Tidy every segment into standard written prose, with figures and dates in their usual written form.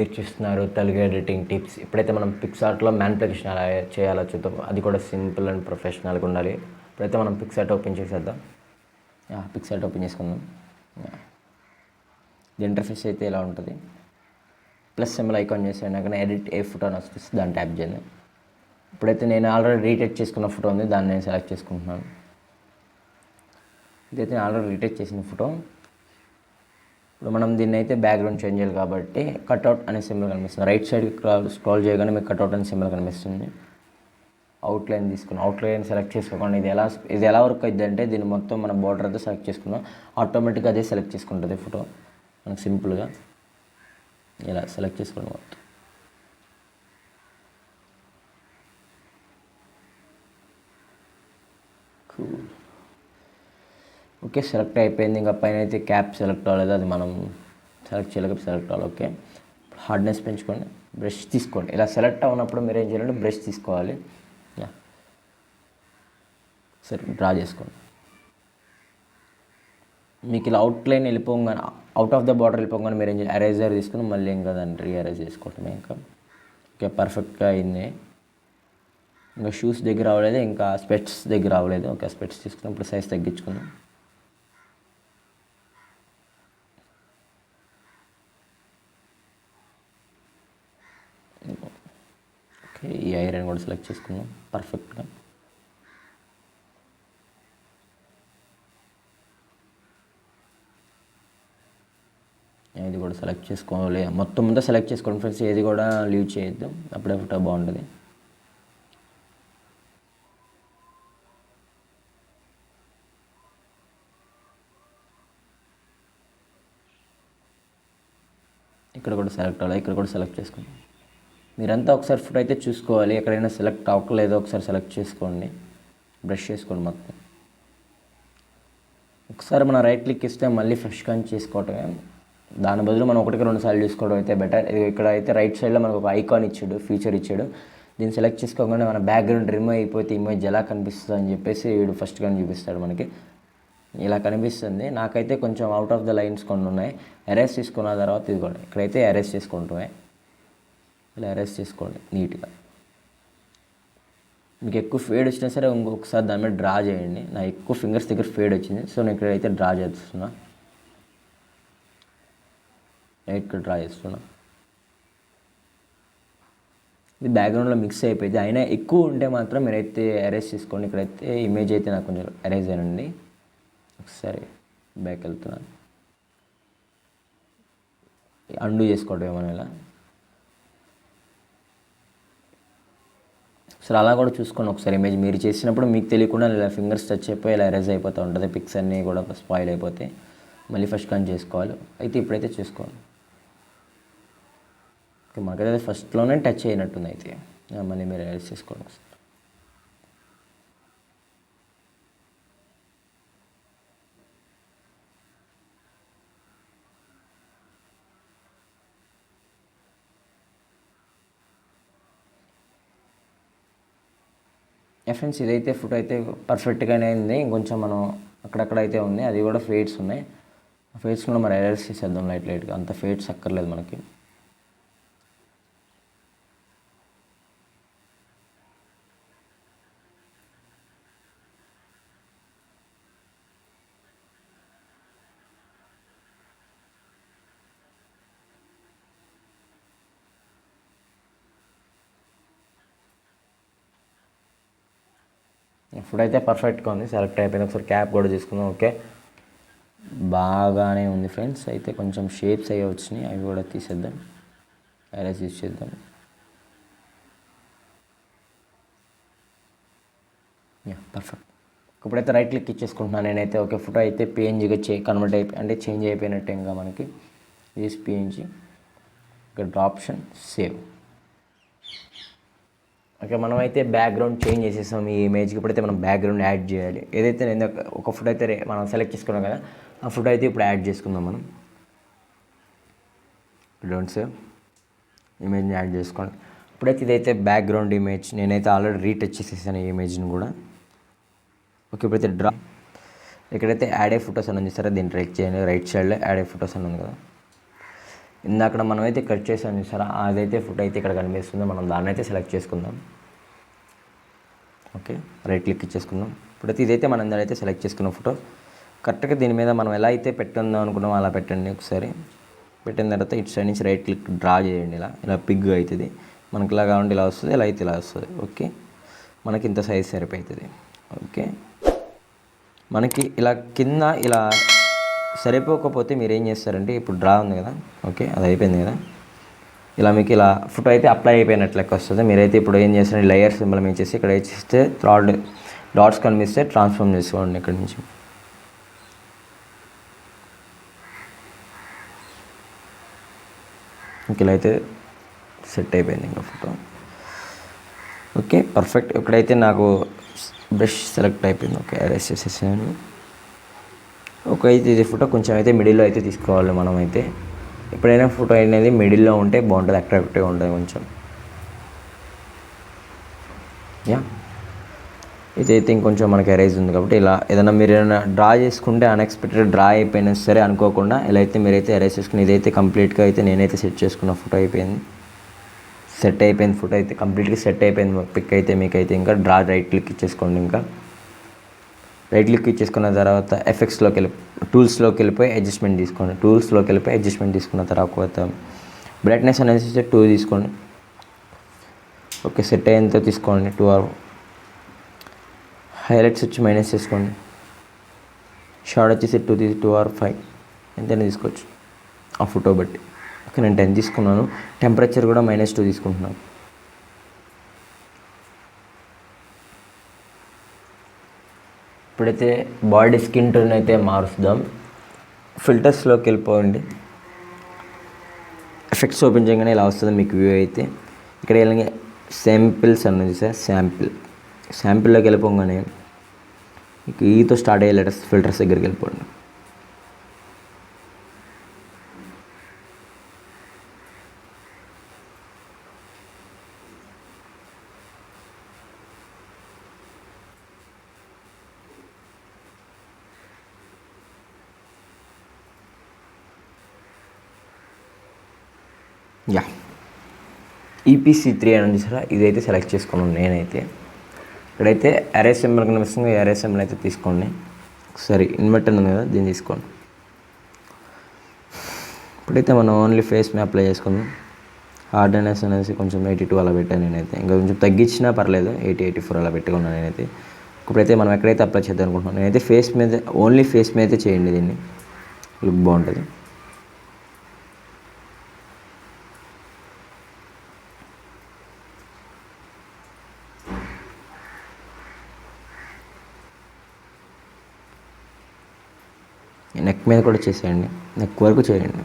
మీరు చూస్తున్నారు Telugu editing tips. ఇప్పుడైతే మనం పిక్సార్ట్లో మ్యానిప్లికేషన్ ఎలా చేయాలో చూద్దాం. అది కూడా సింపుల్ అండ్ ప్రొఫెషనల్గా ఉండాలి. ఇప్పుడైతే మనం పిక్సార్ట్ ఓపెన్ చేసేద్దాం. పిక్సార్ట్ ఓపెన్ చేసుకుందాం. ఇది ఇంటర్ఫేస్ అయితే ఇలా ఉంటుంది. ప్లస్ సింబల్ ఐకాన్ చేసాను కానీ ఎడిట్ ఏ ఫోటో అని వస్తుంది, దాన్ని ట్యాప్ చేయండి. ఇప్పుడైతే నేను ఆల్రెడీ రీటచ్ చేసుకున్న ఫోటో ఉంది, దాన్ని నేను సెలెక్ట్ చేసుకుంటున్నాను. ఇదైతే నేను ఆల్రెడీ రీటచ్ చేసిన ఫోటో. ఇప్పుడు మనం దీన్ని అయితే బ్యాక్గ్రౌండ్ చేంజ్ చేయాలి కాబట్టి కట్అవుట్ అనే సింబల్ కనిపిస్తుంది. రైట్ సైడ్ స్క్రోల్ చేయగానే మీకు కట్అవుట్ అనే సింబల్ కనిపిస్తుంది. అవుట్లైన్ తీసుకున్నాం. అవుట్లైన్ సెలెక్ట్ చేసుకోకుండా ఇది ఎలా వర్క్ అవుతుంది అంటే దీన్ని మొత్తం మన బోర్డర్ అయితే సెలెక్ట్ చేసుకున్నాం, ఆటోమేటిక్గా అదే సెలెక్ట్ చేసుకుంటుంది ఫోటో. మనకు సింపుల్గా ఇలా సెలెక్ట్ చేసుకోండి మొత్తం. ఓకే, సెలెక్ట్ అయిపోయింది. ఇంకా పైన అయితే క్యాప్ సెలెక్ట్ అవ్వలేదు, అది మనం సెలెక్ట్ చేయలేక సెలెక్ట్ అవ్వాలి. ఓకే, హార్డ్నెస్ పెంచుకోండి, బ్రష్ తీసుకోండి. ఇలా సెలెక్ట్ అవునప్పుడు మీరు ఏం చేయాలంటే బ్రష్ తీసుకోవాలి. సరే, డ్రా చేసుకోండి. మీకు ఇలా అవుట్లైన్ వెళ్ళిపోగానే, అవుట్ ఆఫ్ ద బార్డర్ వెళ్ళిపోగానే మీరు ఏం చేయాలి, ఎరేజర్ తీసుకుని మళ్ళీ ఇంకా దాన్ని రీఅరేంజ్ చేసుకోవటమే. ఇంకా ఓకే, పర్ఫెక్ట్గా అయింది. ఇంకా షూస్ దగ్గర అవ్వలేదు, ఇంకా స్పెట్స్ దగ్గర అవ్వలేదు. ఓకే, స్పెట్స్ తీసుకుని ఇప్పుడు సైజ్ తగ్గించుకుందాం. ఓకే, ఈ ఐరన్ కూడా సెలెక్ట్ చేసుకుందాం పర్ఫెక్ట్గా. ఇది కూడా సెలెక్ట్ చేసుకోవాలి. మొత్తం అంతా సెలెక్ట్ చేసుకోండి ఫ్రెండ్స్, ఏది కూడా లీవ్ చేయొద్దు, అప్పుడే ఫోటో బాగుంటుంది. ఇక్కడ కూడా సెలెక్ట్ అవ్వాలి, ఇక్కడ కూడా సెలెక్ట్ చేసుకోండి. మీరంతా ఒకసారి ఫోటో అయితే చూసుకోవాలి, ఎక్కడైనా సెలెక్ట్ అవ్వలేదో ఒకసారి సెలెక్ట్ చేసుకోండి, బ్రష్ చేసుకోండి మొత్తం. ఒకసారి మనం రైట్ క్లిక్ ఇస్తే మళ్ళీ ఫ్రెష్ కానీ చేసుకోవటమే, దాని బదులు మనం 1-2 సార్లు చూసుకోవడం అయితే బెటర్. ఇక్కడ అయితే రైట్ సైడ్లో మనకు ఒక ఐకాన్ ఇచ్చాడు, ఫీచర్ ఇచ్చాడు. దీన్ని సెలెక్ట్ చేసుకోగానే మన బ్యాక్గ్రౌండ్ రిమూవ్ అయిపోతే ఇమేజ్ ఎలా కనిపిస్తుంది అని చెప్పేసి వీడు ఫస్ట్ కానీ చూపిస్తాడు మనకి. ఇలా కనిపిస్తుంది. నాకైతే కొంచెం అవుట్ ఆఫ్ ద లైన్స్ కొన్ని ఉన్నాయి. ఎరేస్ తీసుకున్న తర్వాత ఇది కూడా ఇక్కడైతే ఎరేస్ చేసుకుంటామే. ఇలా ఎరేస్ చేసుకోండి నీట్గా. మీకు ఎక్కువ ఫేడ్ వచ్చినా సరే ఇంకొకసారి దాని మీద డ్రా చేయండి. నా ఎక్కువ ఫింగర్స్ దగ్గర ఫేడ్ వచ్చింది, సో నేను ఇక్కడైతే డ్రా చేస్తున్నా, లైట్గా డ్రా చేస్తున్నా. ఇది బ్యాక్గ్రౌండ్లో మిక్స్ అయిపోయింది, అయినా ఎక్కువ ఉంటే మాత్రం మీరైతే ఎరేస్ చేసుకోండి. ఇక్కడైతే ఇమేజ్ అయితే నాకు కొంచెం ఎరేజ్ అయ్యండి. ఒకసారి బ్యాక్ వెళ్తున్నాను, అండు చేసుకోవడం ఏమన్నా ఇలా. సరే, అలా కూడా చూసుకోండి ఒకసారి. ఇమేజ్ మీరు చేసినప్పుడు మీకు తెలియకుండా ఇలా ఫింగర్స్ టచ్ అయిపోయి ఇలా ఎరేజ్ అయిపోతూ ఉంటుంది, పిక్స్ అన్నీ కూడా స్పాయిల్ అయిపోతాయి. మళ్ళీ ఫస్ట్ కానీ చేసుకోవాలి. అయితే ఇప్పుడైతే చేసుకోండి. ఓకే, మాకైతే ఫస్ట్లోనే టచ్ అయినట్టుంది. అయితే మళ్ళీ మీరు ఎరేజ్ చేసుకోండి ఒకసారి. ఫ్రెండ్స్, ఇదైతే ఫోటో అయితే పర్ఫెక్ట్గానే ఉంది. ఇంకొంచెం మనం అక్కడక్కడ అయితే ఉంది, అది కూడా ఫేడ్స్ ఉన్నాయి. ఆ ఫేడ్స్ కూడా మనం ఎరేజ్ చేసేద్దాం లైట్గా. అంత ఫేడ్స్ అక్కర్లేదు మనకి. ఫుడ్ అయితే పర్ఫెక్ట్గా ఉంది, సెలెక్ట్ అయిపోయింది. ఒకసారి క్యాప్ కూడా తీసుకుందాం. ఓకే, బాగానే ఉంది ఫ్రెండ్స్. అయితే కొంచెం షేప్స్ అవి వచ్చినాయి, అవి కూడా తీసేద్దాం, ఎరేజ్ యూజ్ చేద్దాం. పర్ఫెక్ట్. ఇప్పుడైతే రైట్ క్లిక్ ఇచ్చేసుకుంటున్నాను నేనైతే. ఓకే, ఫోటో అయితే పిఎన్జీగా కన్వర్ట్ అంటే చేంజ్ అయిపోయినట్టే. ఇంకా మనకి యూస్ పిఎన్జీ, ఇక్కడ ఆప్షన్ సేవ్. ఓకే, మనమైతే బ్యాక్గ్రౌండ్ చేంజ్ చేసేసాం ఈ ఇమేజ్కి. ఇప్పుడైతే మనం బ్యాక్గ్రౌండ్ యాడ్ చేయాలి. ఏదైతే నేను ఒక ఫోటో అయితే మనం సెలెక్ట్ చేసుకున్నాం కదా, ఆ ఫోటో అయితే ఇప్పుడు యాడ్ చేసుకుందాం మనం. డోంట్ సేవ్, ఇమేజ్ని యాడ్ చేసుకోండి. ఇప్పుడైతే ఇదైతే బ్యాక్గ్రౌండ్ ఇమేజ్, నేనైతే ఆల్రెడీ రీటచ్ చేసేసాను ఈ ఇమేజ్ని కూడా. ఓకే, ఇప్పుడైతే డ్రా, ఇక్కడైతే యాడ్ ఏ ఫొటోస్ అని ఉంది సరే, దీన్ని ట్రైక్ చేయండి. రైట్ సైడ్లో యాడ్ ఏ ఫొటోస్ అని ఉంది కదా, ఇందాక మనమైతే కట్ చేసాం చూసారా, అదైతే ఫోటో అయితే ఇక్కడ కనిపిస్తుందో మనం దాన్ని అయితే సెలెక్ట్ చేసుకుందాం. ఓకే, రైట్ క్లిక్ ఇచ్చేసుకుందాం. ఇప్పుడైతే ఇదైతే మనం అయితే సెలెక్ట్ చేసుకున్న ఫోటో కరెక్ట్గా దీని మీద మనం ఎలా అయితే పెట్టుకుందాం అనుకున్నామో అలా పెట్టండి. ఒకసారి పెట్టిన తర్వాత ఇటు సైడ్ నుంచి రైట్ క్లిక్ డ్రా చేయండి. ఇలా పిగ్ అవుతుంది మనకి, ఇలా కావాలంటే ఇలా వస్తుంది, ఇలా అయితే ఇలా వస్తుంది. ఓకే, మనకి ఇంత సైజ్ సరిపోతుంది. ఓకే, మనకి ఇలా కింద ఇలా సరిపోకపోతే మీరు ఏం చేస్తారంటే, ఇప్పుడు డ్రా ఉంది కదా, ఓకే అది అయిపోయింది కదా, ఇలా మీకు ఇలా ఫోటో అయితే అప్లై అయిపోయినట్లు లెక్క వస్తుంది. మీరైతే ఇప్పుడు ఏం చేస్తారంటే లేయర్ సింబల్ మీద చేసి ఇక్కడ చేస్తే డాట్స్ కనిపిస్తే ట్రాన్స్ఫార్మ్ చేసుకోండి ఇక్కడ నుంచి. ఇంక ఇలా అయితే సెట్ అయిపోయింది ఇంకా ఫోటో. Okay perfect. ఇక్కడైతే నాకు బ్రష్ సెలెక్ట్ అయిపోయింది. ఓకే అరెస్ట్ చేసేసాను. ఓకే, అయితే ఇది ఫోటో కొంచెం అయితే మిడిల్లో అయితే తీసుకోవాలి మనం. అయితే ఎప్పుడైనా ఫోటో అనేది మిడిల్లో ఉంటే బాగుంటుంది, అట్రాక్టివ్గా ఉంటుంది కొంచెం. యా, ఇదైతే ఇంకొంచెం మనకి ఎరేజ్ ఉంది కాబట్టి ఇలా ఏదైనా మీరు ఏదైనా డ్రా చేసుకుంటే అన్ఎక్స్పెక్టెడ్ డ్రా అయిపోయినా సరే అనుకోకుండా ఇలా అయితే మీరైతే ఎరేజ్ చేసుకుని ఇదైతే కంప్లీట్గా అయితే నేనైతే సెట్ చేసుకున్న ఫోటో అయిపోయింది. సెట్ అయిపోయింది ఫోటో అయితే కంప్లీట్గా సెట్ అయిపోయింది పిక్ అయితే. మీకైతే ఇంకా డ్రా రైట్ క్లిక్ ఇచ్చేసుకోండి. ఇంకా రైట్ క్లిక్ ఇచ్చేసుకున్న తర్వాత ఎఫెక్ట్స్లోకి టూల్స్లోకి వెళ్ళిపోయి అడ్జస్ట్మెంట్ తీసుకోండి. టూల్స్లోకి వెళ్ళిపోయి అడ్జస్ట్మెంట్ తీసుకున్న తర్వాత బ్రైట్నెస్ అనేది 2 తీసుకోండి. ఓకే, సెట్ అయ్యేంత తీసుకోండి. 2 ఆర్ హైలైట్స్ వచ్చి మైనస్ చేసుకోండి. షార్ట్ వచ్చేసి 2 ఆర్ 5 ఎంతైనా తీసుకోవచ్చు ఆ ఫోటో బట్టి. ఓకే, నేను 10 తీసుకున్నాను. టెంపరేచర్ కూడా -2 తీసుకుంటున్నాను. ఇప్పుడైతే బాడీ స్కిన్ టోన్ అయితే మారుస్తాం. ఫిల్టర్స్లోకి వెళ్ళిపోండి. ఎఫెక్ట్స్ ఓపెన్ చేయగానే ఇలా వస్తుంది మీకు వ్యూ అయితే. ఇక్కడ వెళ్ళి శాంపిల్స్ అన్నది సార్, శాంపిల్లోకి వెళ్ళిపోగానే మీకు ఈతో స్టార్ట్ అయ్యే లెటర్స్ ఫిల్టర్స్ దగ్గరికి వెళ్ళిపోండి. యా, EPC3 అని ఉంది సార్, ఇదైతే సెలెక్ట్ చేసుకున్నాను నేనైతే. ఇక్కడైతే అరే సింబల్ కనిపిస్తుంది, అరే సింబల్ అయితే తీసుకోండి. ఒకసారి ఇన్వర్టర్ ఉంది కదా, దీన్ని తీసుకోండి. ఇప్పుడైతే మనం ఓన్లీ ఫేస్ మీద అప్లై చేసుకుందాం. హార్డ్నెస్ అనేసి కొంచెం 82 అలా పెట్టాను నేనైతే. ఇంకా కొంచెం తగ్గించినా పర్లేదు, 84 అలా పెట్టుకున్నాను నేనైతే. ఇప్పుడైతే మనం ఎక్కడైతే అప్లై చేద్దాం అనుకుంటున్నాం, నేనైతే ఫేస్ మీద, ఓన్లీ ఫేస్ మీద అయితే చేయండి. దీన్ని లుక్ బాగుంటుంది. నెక్ మీద కూడా చేసేయండి, నెక్ వరకు చేయండి.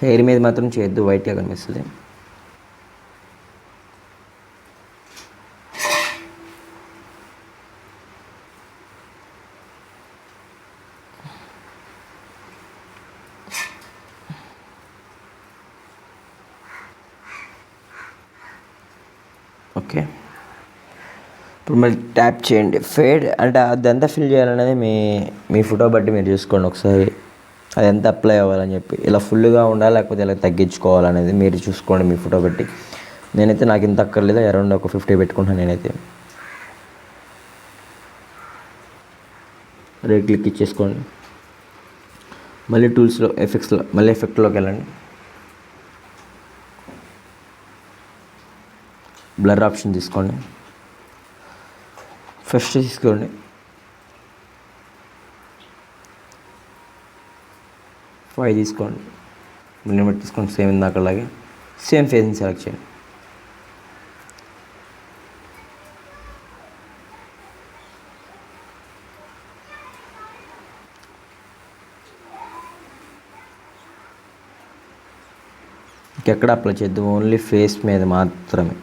హెయిర్ మీద మాత్రం చేయొద్దు, వైట్గా కనిపిస్తుంది. ఓకే, ఇప్పుడు మళ్ళీ ట్యాప్ చేయండి. ఫేడ్ అంటే అదంతా ఫిల్ చేయాలనేది మీ ఫోటో బట్టి మీరు చూసుకోండి ఒకసారి, అది ఎంత అప్లై అవ్వాలని చెప్పి. ఇలా ఫుల్గా ఉండాలి లేకపోతే ఇలా తగ్గించుకోవాలనేది మీరు చూసుకోండి మీ ఫోటో బట్టి. నేనైతే నాకు ఇంత అక్కర్లేదు, అరౌండ్ ఒక 50 పెట్టుకుంటాను నేనైతే. రైట్ క్లిక్ ఇచ్చేసుకోండి. మళ్ళీ టూల్స్లో మళ్ళీ ఎఫెక్ట్లోకి వెళ్ళండి. బ్లర్ ఆప్షన్ తీసుకోండి. ఫస్ట్ తీసుకోండి. ఫైవ్ తీసుకోండి. లిమిట్ తీసుకోండి. సేమ్ ఇందాకలాగే సేమ్ ఫేస్ని సెలెక్ట్ చేయండి. ఇంకెక్కడ అప్లై చేద్దాం, ఓన్లీ ఫేస్ మీద మాత్రమే.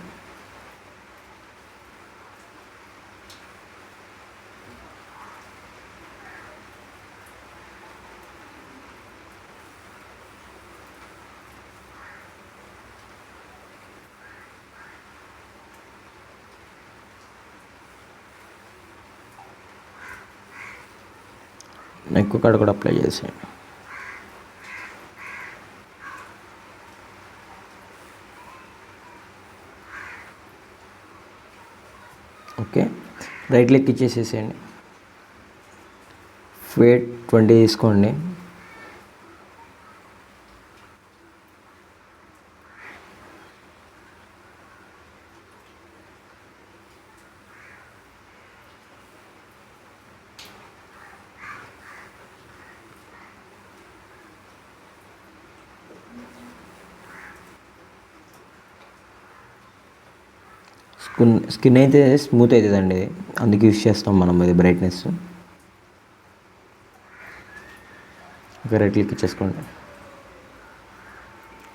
ఎక్కువ కాడ కూడా అప్లై చేసి ఓకే, రైట్ క్లిక్ ఇచ్చేసేసేయండి. ఫేట్ 20 తీసుకోండి. స్కిన్ అయితే స్మూత్ అవుతుందండి, ఇది అందుకే యూస్ చేస్తాం మనం ఇది బ్రైట్నెస్. ఇంకా రైట్ క్లిక్ ఇచ్చేసుకోండి.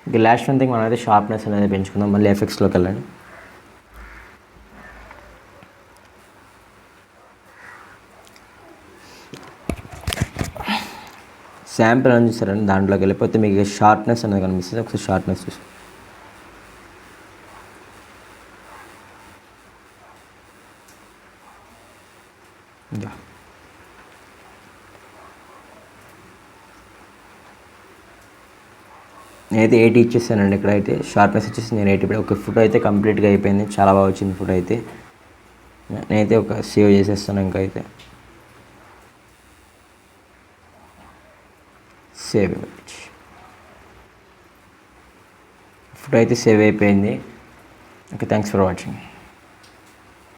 ఇంకా లాస్ట్ వన్ థింగ్ మనం అయితే షార్ప్నెస్ అనేది పెంచుకుందాం. మళ్ళీ ఎఫెక్ట్స్లోకి వెళ్ళండి. శాంపుల్ అని చూస్తారండి, దాంట్లోకి వెళ్ళిపోతే మీకు షార్ప్నెస్ అనేది కనిపిస్తుంది. ఒకసారి షార్ప్నెస్ చూసి ఇంకా నేనైతే 80 ఇచ్చేసానండి. ఇక్కడైతే షార్ప్నెస్ వచ్చేసి నేను 80. ఒక ఫోటో అయితే కంప్లీట్గా అయిపోయింది, చాలా బాగా వచ్చింది ఫోటో అయితే. నేనైతే ఒక సేవ్ చేసేస్తాను. ఇంకా అయితే సేవ్ ఇమేజ్, ఫోటో అయితే సేవ్ అయిపోయింది. Okay, thanks for watching.